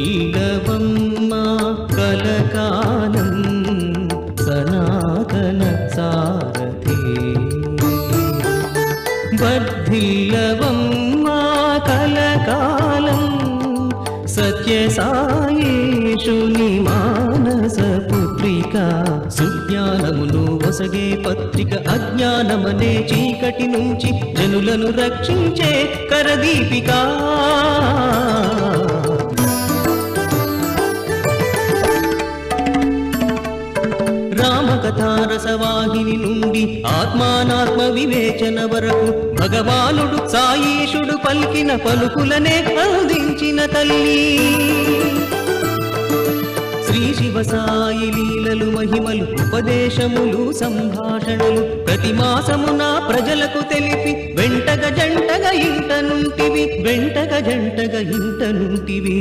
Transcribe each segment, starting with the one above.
వర్ధిల్లవమ్మా కలకాలం సనాతన సారథి. వర్ధిల్లవమ్మా కలకాలం సత్య సాయేషుని మానస పుత్రిక. సుజ్ఞానమును వసగే పత్రిక, అజ్ఞానమనే చీకటి నుంచి జనులను రక్షించే కరదీపిక. రామకథారసవాహిని నుండి ఆత్మానాత్మ వివేచన వరకు భగవానుడు సాయేషుడు పలికిన పలుకులనే అందించిన తల్లి. శ్రీ శివ సాయి లీలలు మహిమలు ఉపదేశములు సంభాషణలు ప్రతి మాసమున ప్రజలకు తెలిపి వెంటగా జంటగా ఇంట నుంటివి, వెంటగా జంటగా ఇంట నుంటివి.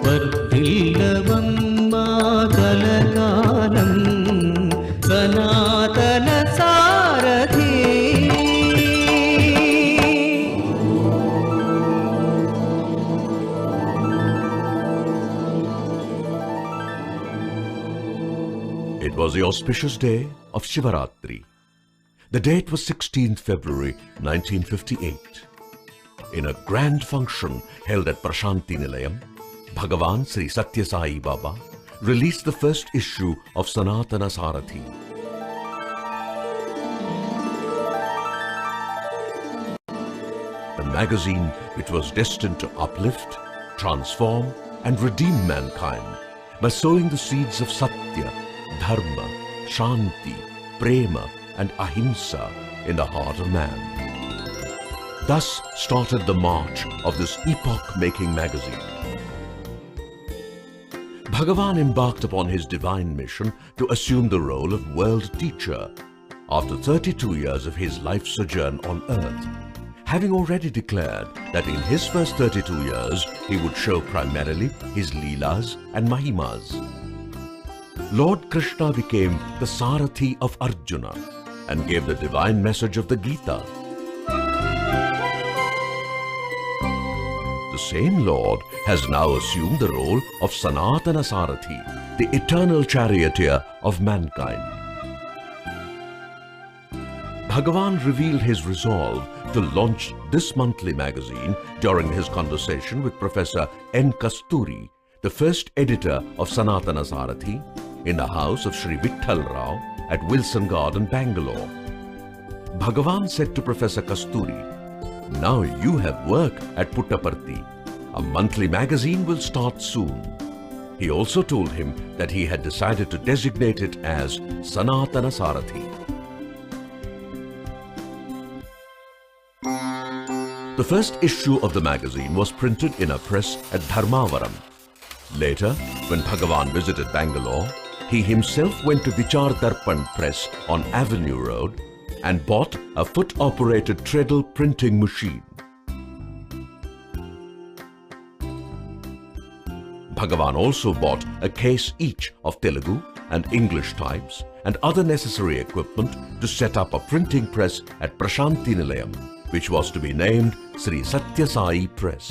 వర్ధిల్లవమ్మా కలకాలం సనాతన సారథి. It was the auspicious day of Shivaratri. The date was 16th February 1958. In a grand function held at Prashanti Nilayam, Bhagawan Sri Sathya Sai Baba released the first issue of Sanathana Sarathi. The magazine which was destined to uplift, transform and redeem mankind by sowing the seeds of Satya, Dharma, Shanti, Prema and Ahimsa in the heart of man. Thus started the march of this epoch-making magazine. Bhagavan embarked upon his divine mission to assume the role of world teacher after 32 years of his life sojourn on earth, having already declared that in his first 32 years he would show primarily his Leelas and Mahimas. Lord Krishna became the Sarathi of Arjuna and gave the divine message of the Gita. The same Lord has now assumed the role of Sanathana Sarathi, the Eternal Charioteer of mankind. Bhagavan revealed his resolve to launch this monthly magazine during his conversation with Professor N. Kasturi, the first editor of Sanathana Sarathi, in the house of Sri Vitthal Rao at Wilson Garden, Bangalore. Bhagavan said to Professor Kasturi, "Now you have work at Puttaparthi. A monthly magazine will start soon." He also told him that he had decided to designate it as Sanathana Sarathi. The first issue of the magazine was printed in a press at Dharmavaram. Later, when Bhagavan visited Bangalore, he himself went to Vichar Darpan Press on Avenue Road and bought a foot-operated treadle printing machine. Bhagavan also bought a case each of Telugu and English types and other necessary equipment to set up a printing press at Prashanti Nilayam, which was to be named Sri Sathya Sai Press.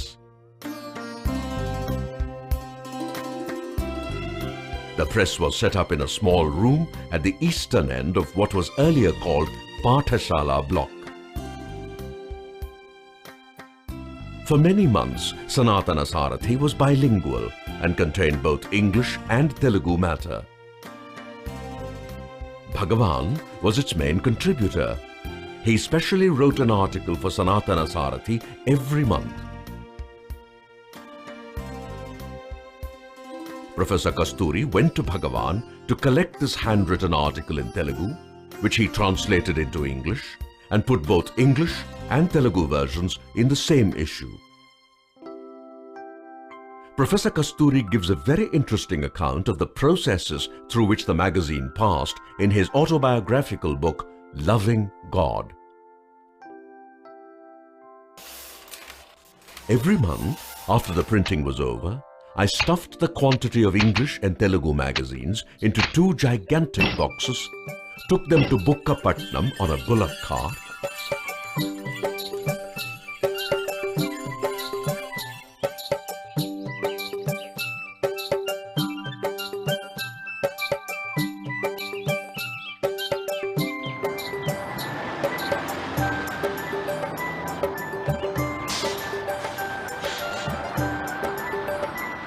The press was set up in a small room at the eastern end of what was earlier called Pathashala block. For many months, Sanathana Sarathi was bilingual and contained both English and Telugu matter. Bhagavan was its main contributor. He specially wrote an article for Sanathana Sarathi every month. Professor Kasturi went to Bhagavan to collect this handwritten article in Telugu, which he translated into English and put both English and Telugu versions in the same issue. Professor Kasturi gives a very interesting account of the processes through which the magazine passed in his autobiographical book, Loving God. Every month, after the printing was over, I stuffed the quantity of English and Telugu magazines into 2 gigantic boxes, took them to Puttaparthi on a bullock cart,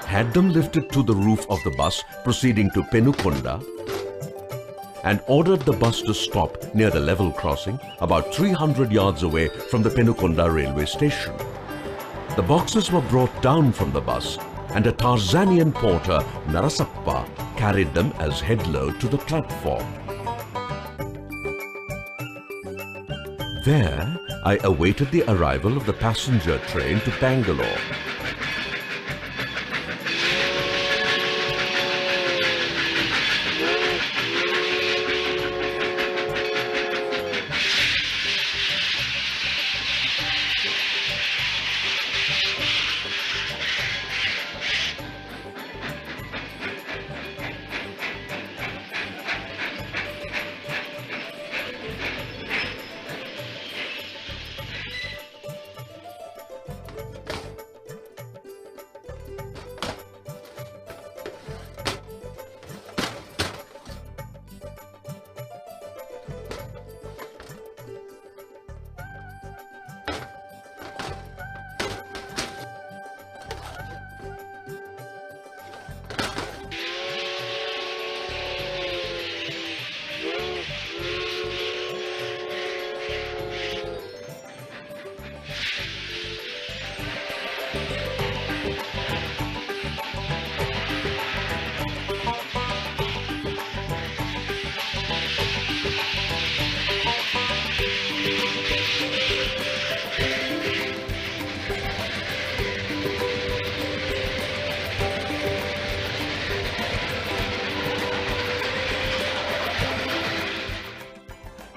had them lifted to the roof of the bus proceeding to Penukonda, and ordered the bus to stop near the level crossing about 300 yards away from the Penukonda railway station. The boxes were brought down from the bus and a Tarzanian porter, Narasappa, carried them as headload to the platform. There, I awaited the arrival of the passenger train to Bangalore.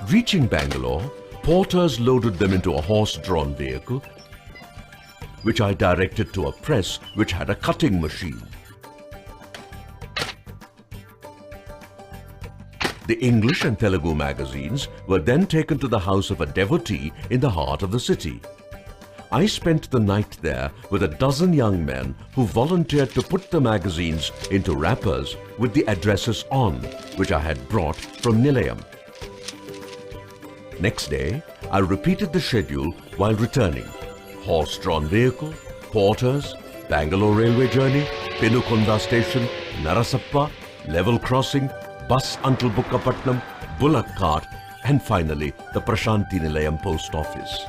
Reaching Bangalore, porters loaded them into a horse-drawn vehicle, which I directed to a press which had a cutting machine. The English and Telugu magazines were then taken to the house of a devotee in the heart of the city. I spent the night there with a dozen young men who volunteered to put the magazines into wrappers with the addresses on, which I had brought from Nilayam. Next day, I repeated the schedule while returning. Horse-drawn vehicle, porters, Bangalore railway journey, Penukonda station, Narasappa, level crossing, bus until Puttaparthi, bullock cart, and finally the Prashanti Nilayam post office.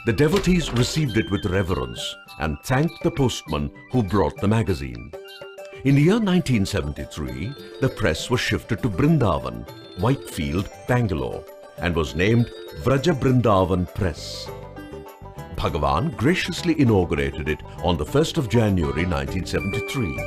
The devotees received it with reverence and thanked the postman who brought the magazine. In the year 1973, the press was shifted to Brindavan, Whitefield, Bangalore, and was named Vraja Brindavan Press. Bhagawan graciously inaugurated it on the 1st of January 1973.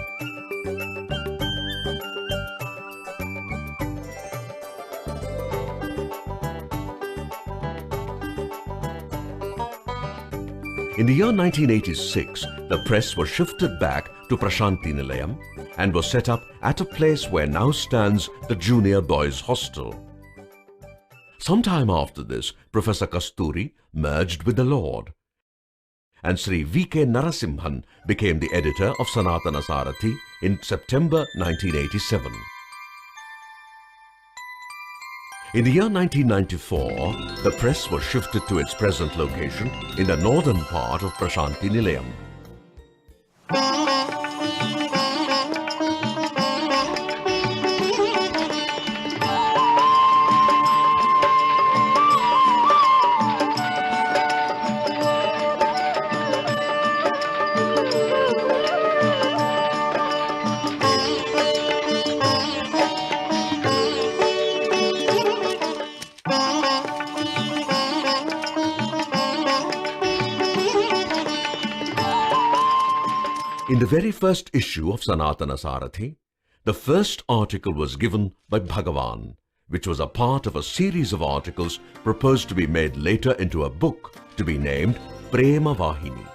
In the year 1986, the press was shifted back to Prashanti Nilayam and was set up at a place where now stands the Junior Boys Hostel. Sometime after this, Professor Kasturi merged with the Lord, and Sri V.K. Narasimhan became the editor of Sanathana Sarathi in September 1987. In the year 1994, the press was shifted to its present location in the northern part of Prashanti Nilayam. In the very first issue of Sanathana Sarathi, the first article was given by Bhagawan, which was a part of a series of articles proposed to be made later into a book to be named Prema Vahini.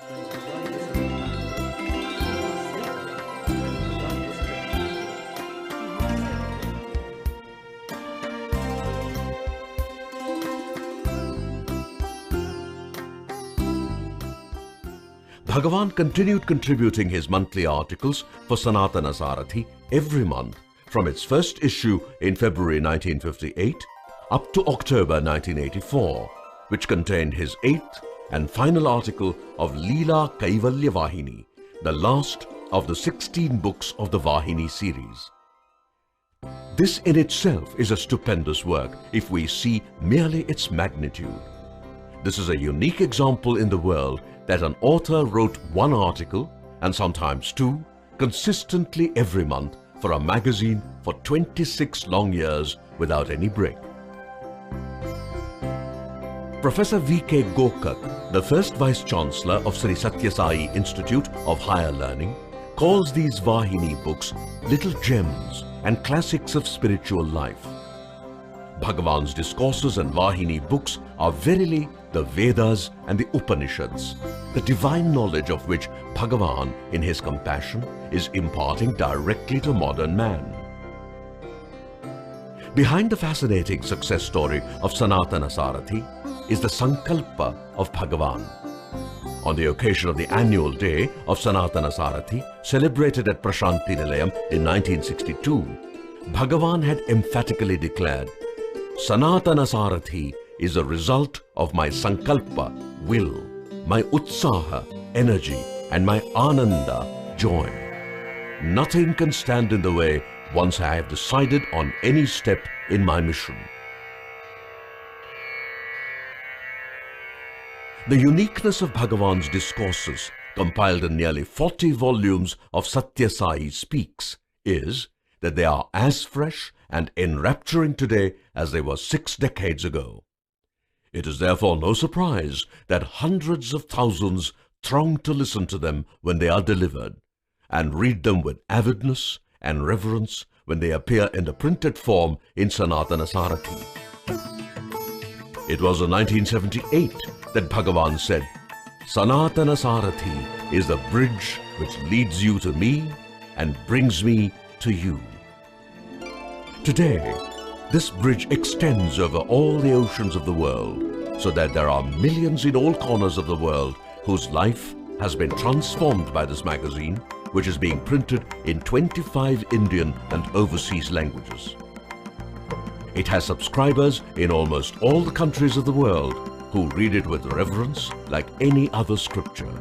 Bhagawan continued contributing his monthly articles for Sanathana Sarathi every month from its first issue in February 1958 up to October 1984, which contained his 8th and final article of Leela Kaivalya Vahini, the last of the 16 books of the Vahini series. This in itself is a stupendous work if we see merely its magnitude. This is a unique example in the world that an author wrote one article, and sometimes two, consistently every month for a magazine for 26 long years without any break. Professor V.K. Gokak, the first Vice-Chancellor of Sri Sathya Sai Institute of Higher Learning, calls these Vahini books little gems and classics of spiritual life. Bhagavan's discourses and Vahini books are verily the Vedas and the Upanishads, the divine knowledge of which Bhagavan, in his compassion, is imparting directly to modern man. Behind the fascinating success story of Sanathana Sarathi is the Sankalpa of Bhagavan. On the occasion of the annual day of Sanathana Sarathi, celebrated at Prashanti Nilayam in 1962, Bhagavan had emphatically declared, Sanathana Sarathi is a result of my Sankalpa, will, my Utsaha, energy, and my Ananda, joy. Nothing can stand in the way once I have decided on any step in my mission. The uniqueness of Bhagavan's discourses, compiled in nearly 40 volumes of Sathya Sai Speaks, is that they are as fresh and enrapturing today as they were 6 decades ago. It is therefore no surprise that hundreds of thousands throng to listen to them when they are delivered, and read them with avidness and reverence when they appear in the printed form in Sanathana Sarathi. It was in 1978 that Bhagavan said, Sanathana Sarathi is the bridge which leads you to me and brings me to you. Today, this bridge extends over all the oceans of the world, so that there are millions in all corners of the world whose life has been transformed by this magazine, which is being printed in 25 Indian and overseas languages. It has subscribers in almost all the countries of the world who read it with reverence like any other scripture.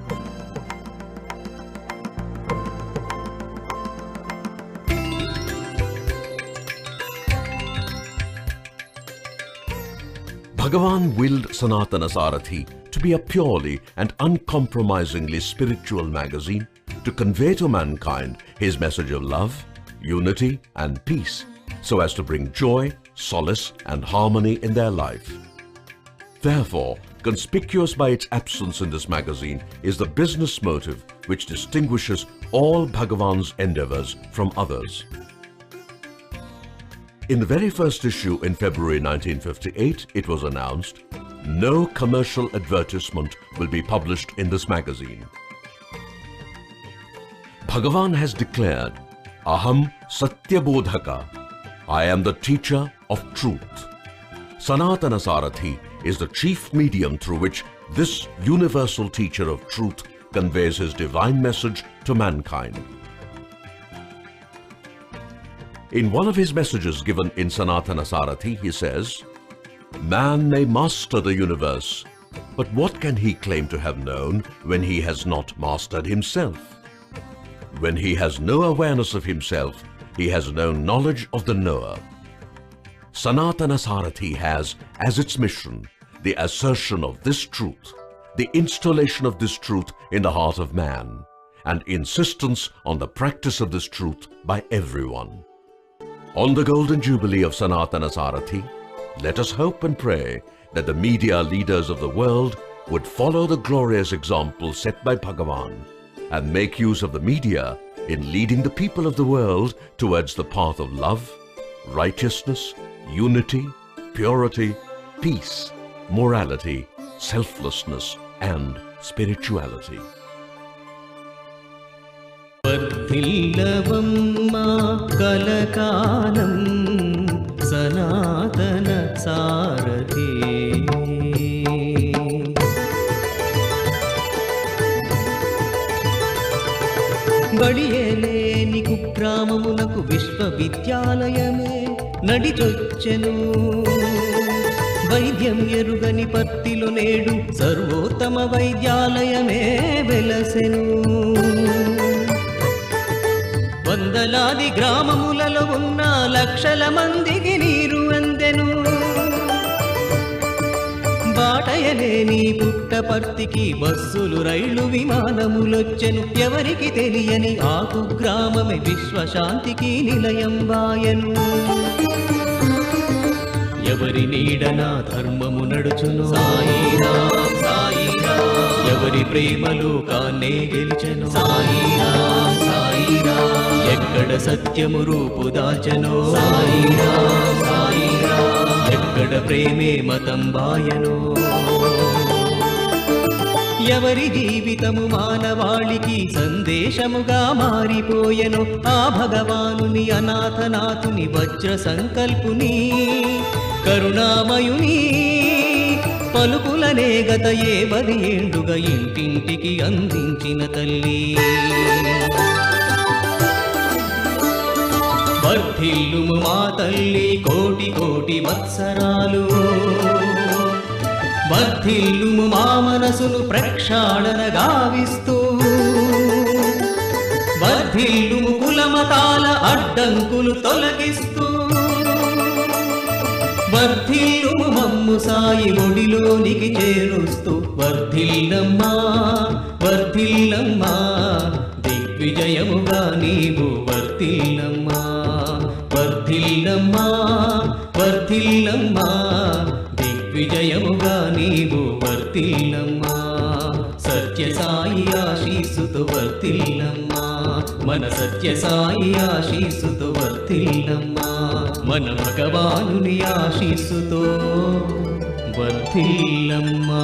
Bhagavan willed Sanathana Sarathi to be a purely and uncompromisingly spiritual magazine to convey to mankind his message of love, unity and peace, so as to bring joy, solace and harmony in their life. Therefore, conspicuous by its absence in this magazine is the business motive which distinguishes all Bhagavan's endeavors from others. In the very first issue in February 1958, it was announced, no commercial advertisement will be published in this magazine. Bhagavan has declared, Aham Satya Bodhaka, I am the teacher of truth. Sanathana Sarathi is the chief medium through which this universal teacher of truth conveys his divine message to mankind. In one of his messages given in Sanathana Sarathi, he says, Man may master the universe, but what can he claim to have known when he has not mastered himself? When he has no awareness of himself, he has no knowledge of the knower. Sanathana Sarathi has as its mission the assertion of this truth, the installation of this truth in the heart of man, and insistence on the practice of this truth by everyone. On the Golden Jubilee of Sanathana Sarathi, let us hope and pray that the media leaders of the world would follow the glorious example set by Bhagavan and make use of the media in leading the people of the world towards the path of love, righteousness, unity, purity, peace, morality, selflessness, and spirituality. వర్ధిల్లవమ్మా కలకాలం సనాతన సారథి. బడియలేని కుగ్రామమునకు విశ్వవిద్యాలయమే నడిచొచ్చెను. వైద్యం ఎరుగని పత్తిలో నేడు సర్వోత్తమ వైద్యాలయమే వెలసెను. వందలాది గ్రామములలో ఉన్న లక్షల మందికి నీరు అందెను. బాటయలేని పుట్టపర్తికి బస్సులు రైళ్లు విమానములొచ్చెను. ఎవరికి తెలియని ఆ కుగ్రామమే విశ్వశాంతికి నిలయం వాయను. ఎవరి నీడన ధర్మము నడుచును. సాయిరాం సాయిరాం. ఎవరి ప్రేమలో కాన్నే గెలిచెను. సాయిరాం సాయిరాం. ఎక్కడ సత్యము రూపు దాల్చెనో. సాయిరాం సాయిరాం. ఎక్కడ ప్రేమే మతం వాయనో. ఎవరి జీవితము మానవాళికి సందేశముగా మారిపోయెను. ఆ భగవానుని అనాథనాథుని వజ్ర సంకల్పుని కరుణామయుని పలుకులనే గత 70 ఏళ్లుగా ఇంటింటికి అందించిన తల్లి. వర్ధిల్లుము మా తల్లి కోటి కోటి వత్సరాలు. వర్ధిల్లుము మా మనసును ప్రక్షాళన గావిస్తూ. వర్ధిల్లుము కులమతాల అడ్డంకులు తొలగిస్తూ. వర్ధిల్లుము మమ్ము సాయి ఒడిలోనికి చేరుస్తూ. వర్ధిల్లమ్మా వర్ధిల్లమ్మా దిగ్విజయముగా నీవు వర్ధిల్లమ్మా. వర్ధిల్లమ్మా వర్ధిల్లమ్మా దిగ్విజయముగా నీవు వర్ధిల్లమ్మా. సత్య సాయి ఆశీస్సుతో వర్ధిల్లమ్మా. మన సత్య సాయి ఆశీస్సుతో వర్ధిల్లమ్మా. మన భగవానుని ఆశీస్సుతో వర్ధిల్లమ్మా.